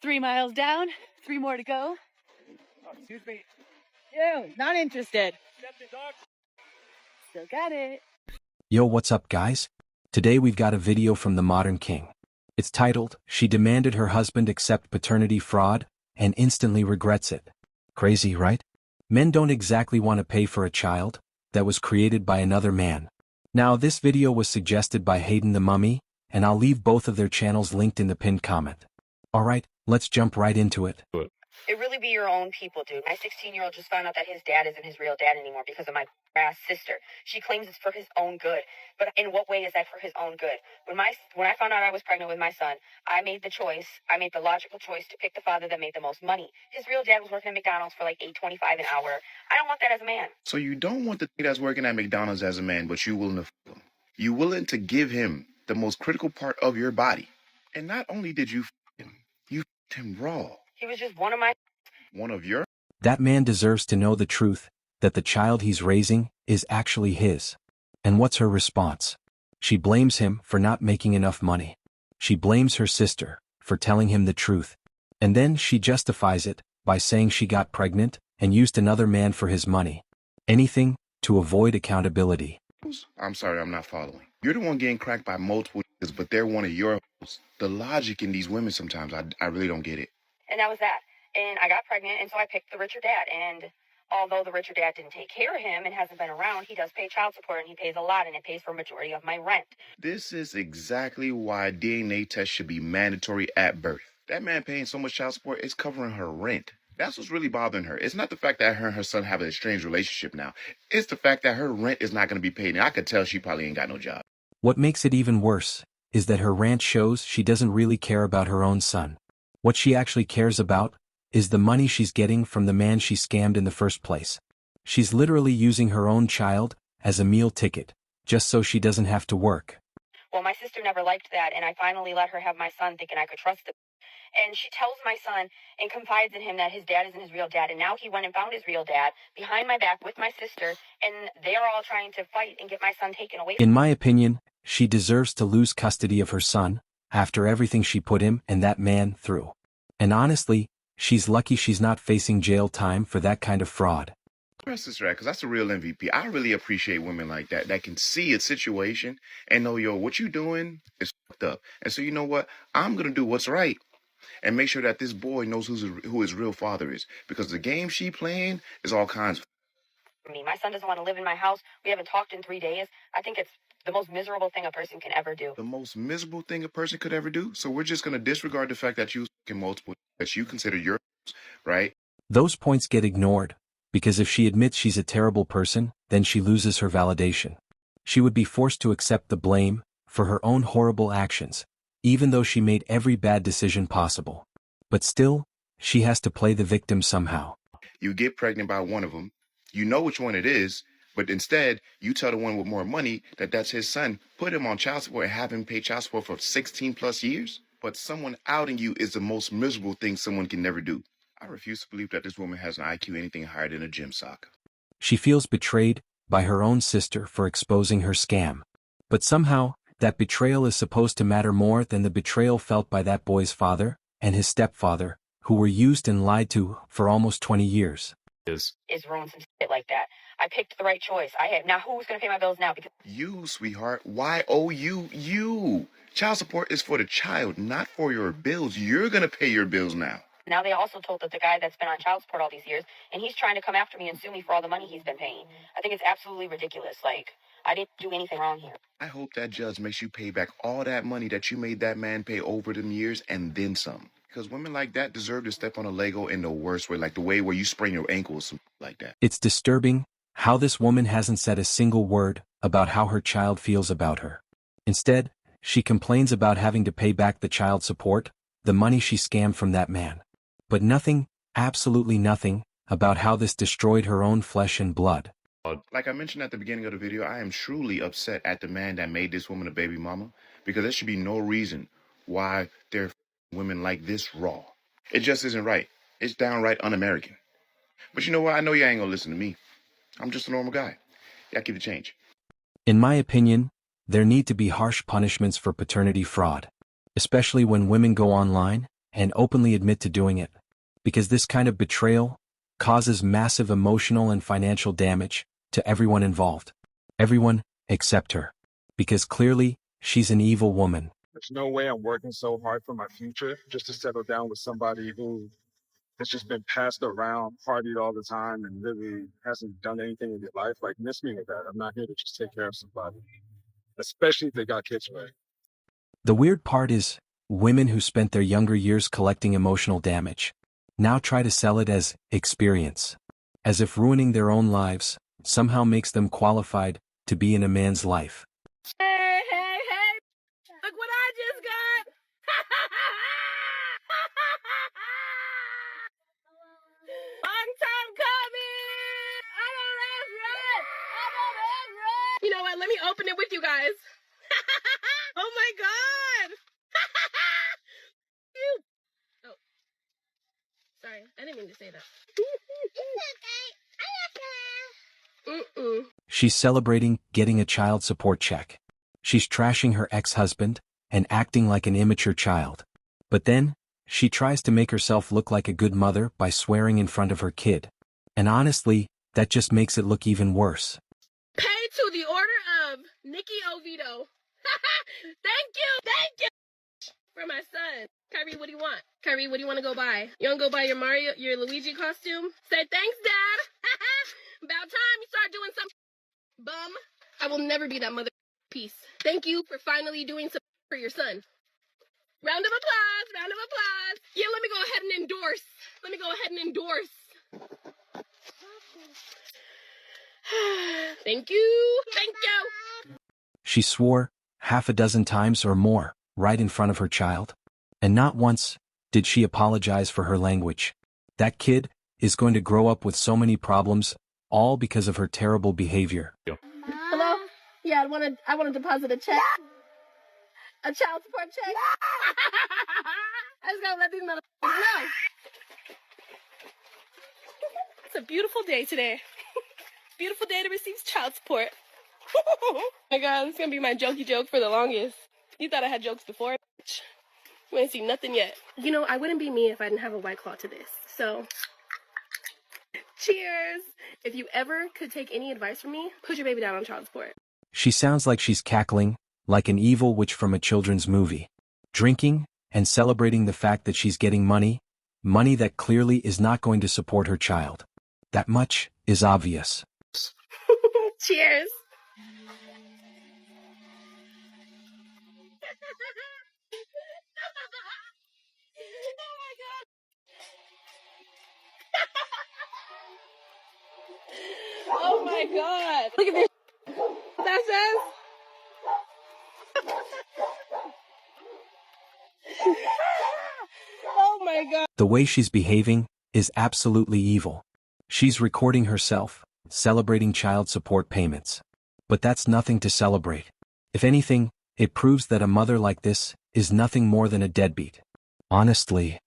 3 miles down, 3 more to go. Excuse me. Ew, not interested. Still got it. Yo, what's up, guys? Today we've got a video from the Modern King. It's titled, "She Demanded Her Husband Accept Paternity Fraud and Instantly Regrets It." Crazy, right? Men don't exactly want to pay for a child that was created by another man. Now, this video was suggested by Hayden the Mummy, and I'll leave both of their channels linked in the pinned comment. Alright, let's jump right into it. It really be your own people, dude. My 16-year-old just found out that his dad isn't his real dad anymore because of my ass sister. She claims it's for his own good. But in what way is that for his own good? When I found out I was pregnant with my son, I made the logical choice to pick the father that made the most money. His real dad was working at McDonald's for like $8.25 an hour. I don't want that as a man. So you don't want the thing that's working at McDonald's as a man, but you're willing to f him. You're willing to give him the most critical part of your body. And not only did you f him, you f him raw. He was just one of your... That man deserves to know the truth, that the child he's raising is actually his. And what's her response? She blames him for not making enough money. She blames her sister for telling him the truth. And then she justifies it by saying she got pregnant and used another man for his money. Anything to avoid accountability. I'm sorry, I'm not following. You're the one getting cracked by multiple niggas, but they're one of your hoes. The logic in these women sometimes, I really don't get it. And that was that. And I got pregnant, and so I picked the richer dad. And although the richer dad didn't take care of him and hasn't been around, he does pay child support, and he pays a lot, and it pays for a majority of my rent. This is exactly why DNA tests should be mandatory at birth. That man paying so much child support is covering her rent. That's what's really bothering her. It's not the fact that her and her son have a strange relationship now. It's the fact that her rent is not going to be paid. And I could tell she probably ain't got no job. What makes it even worse is that her rant shows she doesn't really care about her own son. What she actually cares about is the money she's getting from the man she scammed in the first place. She's literally using her own child as a meal ticket, just so she doesn't have to work. Well, my sister never liked that, and I finally let her have my son thinking I could trust him. And she tells my son and confides in him that his dad isn't his real dad, and now he went and found his real dad behind my back with my sister, and they're all trying to fight and get my son taken away. In my opinion, she deserves to lose custody of her son after everything she put him and that man through. And honestly, she's lucky she's not facing jail time for that kind of fraud. Press this right, because that's a real MVP. I really appreciate women like that can see a situation and know, yo, what you doing is fucked up. And so you know what? I'm going to do what's right and make sure that this boy knows who his real father is. Because the game she playing is all kinds of... My son doesn't want to live in my house. We haven't talked in 3 days. I think it's the most miserable thing a person can ever do. The most miserable thing a person could ever do? So we're just going to disregard the fact that you can multiple, that you consider yours, right? Those points get ignored, because if she admits she's a terrible person, then she loses her validation. She would be forced to accept the blame for her own horrible actions, even though she made every bad decision possible. But still, she has to play the victim somehow. You get pregnant by one of them, you know which one it is, but instead, you tell the one with more money that that's his son, put him on child support and have him pay child support for 16 plus years. But someone outing you is the most miserable thing someone can never do. I refuse to believe that this woman has an IQ anything higher than a gym sock. She feels betrayed by her own sister for exposing her scam. But somehow, that betrayal is supposed to matter more than the betrayal felt by that boy's father and his stepfather, who were used and lied to for almost 20 years. Is ruin some shit like that. I picked the right choice. Now who's going to pay my bills now? Because you, sweetheart. You. Child support is for the child, not for your bills. You're going to pay your bills now. Now they also told that the guy that's been on child support all these years, and he's trying to come after me and sue me for all the money he's been paying. I think it's absolutely ridiculous. Like, I didn't do anything wrong here. I hope that judge makes you pay back all that money that you made that man pay over them years and then some. Because women like that deserve to step on a Lego in the worst way, like the way where you sprain your ankle or something like that. It's disturbing how this woman hasn't said a single word about how her child feels about her. Instead, she complains about having to pay back the child support, the money she scammed from that man. But nothing, absolutely nothing, about how this destroyed her own flesh and blood. Like I mentioned at the beginning of the video, I am truly upset at the man that made this woman a baby mama, because there should be no reason why they're women like this raw. It just isn't right. It's downright un-American. But you know what? I know you ain't gonna listen to me. I'm just a normal guy. Yeah, keep the change. In my opinion, there need to be harsh punishments for paternity fraud, especially when women go online and openly admit to doing it. Because this kind of betrayal causes massive emotional and financial damage to everyone involved. Everyone except her. Because clearly, she's an evil woman. There's no way I'm working so hard for my future just to settle down with somebody who has just been passed around, partied all the time, and really hasn't done anything in their life. Like, miss me with that. I'm not here to just take care of somebody, especially if they got kids right. The weird part is, women who spent their younger years collecting emotional damage now try to sell it as experience. As if ruining their own lives somehow makes them qualified to be in a man's life. Hey, hey, hey! Look what I just got! Long time coming! I know that's right! I know that's right! You know what? Let me open it with you guys. Oh my god! Oh, sorry. I didn't mean to say that. She's celebrating getting a child support check. She's trashing her ex-husband and acting like an immature child. But then, she tries to make herself look like a good mother by swearing in front of her kid. And honestly, that just makes it look even worse. Pay to the order of Nikki Oviedo. Thank you for my son. Kyrie, what do you want? Kyrie, what do you want to go buy? You want to go buy your Luigi costume? Say thanks, Dad. About time you start doing something. Bum. I will never be that mother piece. Thank you for finally doing something for your son. Round of applause, round of applause. Yeah, let me go ahead and endorse. Thank you. She swore half a dozen times or more right in front of her child. And not once did she apologize for her language. That kid is going to grow up with so many problems, all because of her terrible behavior. Hello? Yeah, I want to deposit a check. A child support check. I just gotta let these motherfuckers know. It's a beautiful day today. Beautiful day to receive child support. Oh my god, this is gonna be my jokey joke for the longest. You thought I had jokes before? You ain't seen nothing yet. You know, I wouldn't be me if I didn't have a White Claw to this. So, cheers. If you ever could take any advice from me, put your baby down on child support. She sounds like she's cackling, like an evil witch from a children's movie. Drinking, and celebrating the fact that she's getting money that clearly is not going to support her child. That much is obvious. Cheers. Oh my god. Look at this. That says. Oh my god. The way she's behaving is absolutely evil. She's recording herself, celebrating child support payments. But that's nothing to celebrate. If anything, it proves that a mother like this is nothing more than a deadbeat. Honestly.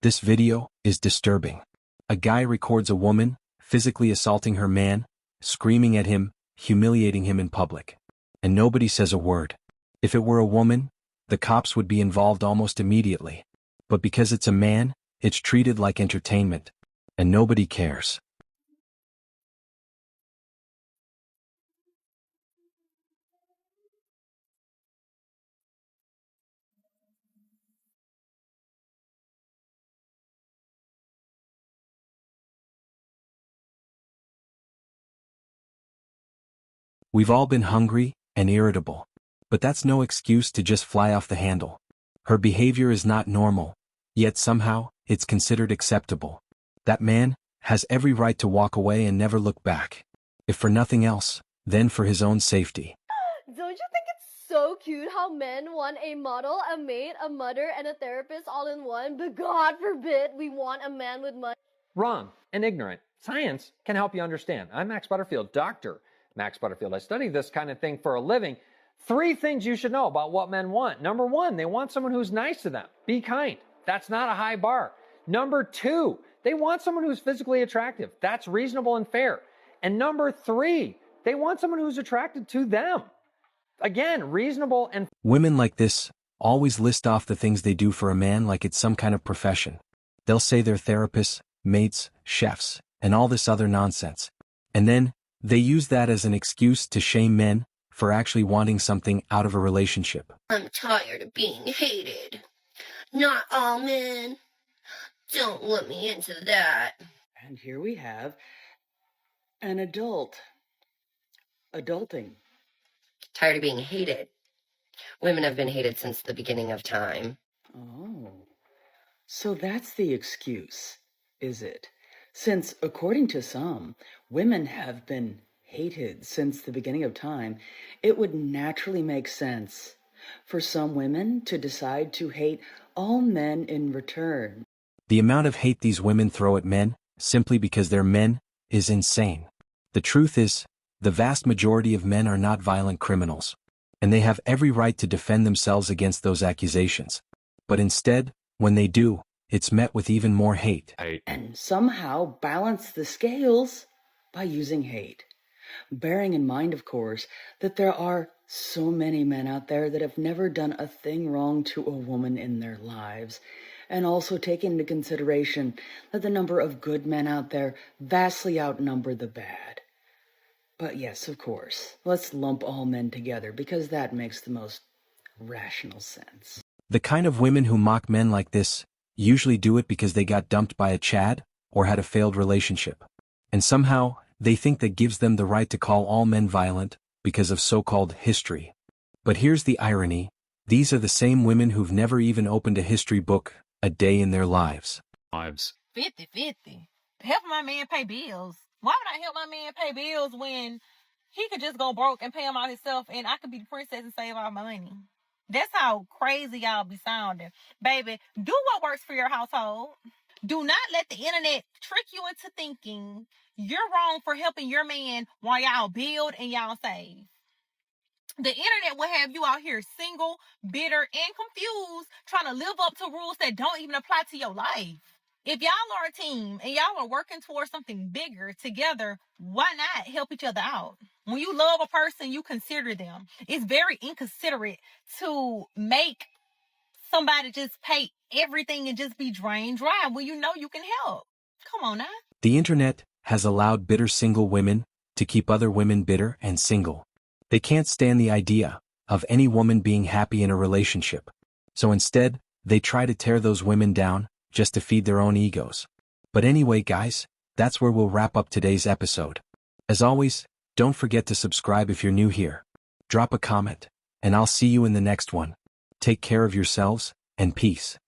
This video is disturbing. A guy records a woman physically assaulting her man, screaming at him, humiliating him in public. And nobody says a word. If it were a woman, the cops would be involved almost immediately. But because it's a man, it's treated like entertainment. And nobody cares. We've all been hungry and irritable. But that's no excuse to just fly off the handle. Her behavior is not normal, yet somehow, it's considered acceptable. That man has every right to walk away and never look back. If for nothing else, then for his own safety. Don't you think it's so cute how men want a model, a maid, a mother, and a therapist all in one, but God forbid we want a man with money. Wrong and ignorant. Science can help you understand. I'm Max Butterfield, Dr. Max Butterfield. I study this kind of thing for a living. 3 things you should know about what men want. Number 1, they want someone who's nice to them. Be kind. That's not a high bar. Number 2, they want someone who's physically attractive. That's reasonable and fair. And number 3, they want someone who's attracted to them. Again, reasonable and... Women like this always list off the things they do for a man like it's some kind of profession. They'll say they're therapists, mates, chefs, and all this other nonsense. And then, they use that as an excuse to shame men for actually wanting something out of a relationship. I'm tired of being hated. Not all men. Don't let me into that. And here we have an adult. Adulting. Tired of being hated. Women have been hated since the beginning of time. Oh, so that's the excuse, is it? Since, according to some, women have been hated since the beginning of time, it would naturally make sense for some women to decide to hate all men in return. The amount of hate these women throw at men, simply because they're men, is insane. The truth is, the vast majority of men are not violent criminals, and they have every right to defend themselves against those accusations. But instead, when they do, it's met with even more hate. And somehow balance the scales by using hate. Bearing in mind, of course, that there are so many men out there that have never done a thing wrong to a woman in their lives, and also taking into consideration that the number of good men out there vastly outnumber the bad. But yes, of course, let's lump all men together because that makes the most rational sense. The kind of women who mock men like this usually do it because they got dumped by a Chad or had a failed relationship. And somehow, they think that gives them the right to call all men violent because of so-called history. But here's the irony. These are the same women who've never even opened a history book a day in their lives. 50-50. Helping my man pay bills. Why would I help my man pay bills when he could just go broke and pay them all himself and I could be the princess and save all my money? That's how crazy y'all be sounding. Baby, do what works for your household. Do not let the internet trick you into thinking you're wrong for helping your man while y'all build and y'all save. The internet will have you out here single, bitter, and confused, trying to live up to rules that don't even apply to your life. If y'all are a team and y'all are working towards something bigger together, why not help each other out? When you love a person, you consider them. It's very inconsiderate to make somebody just pay everything and just be drained dry when you know you can help. Come on now. The internet has allowed bitter single women to keep other women bitter and single. They can't stand the idea of any woman being happy in a relationship. So instead, they try to tear those women down just to feed their own egos. But anyway, guys, that's where we'll wrap up today's episode. As always, don't forget to subscribe if you're new here. Drop a comment, and I'll see you in the next one. Take care of yourselves, and peace.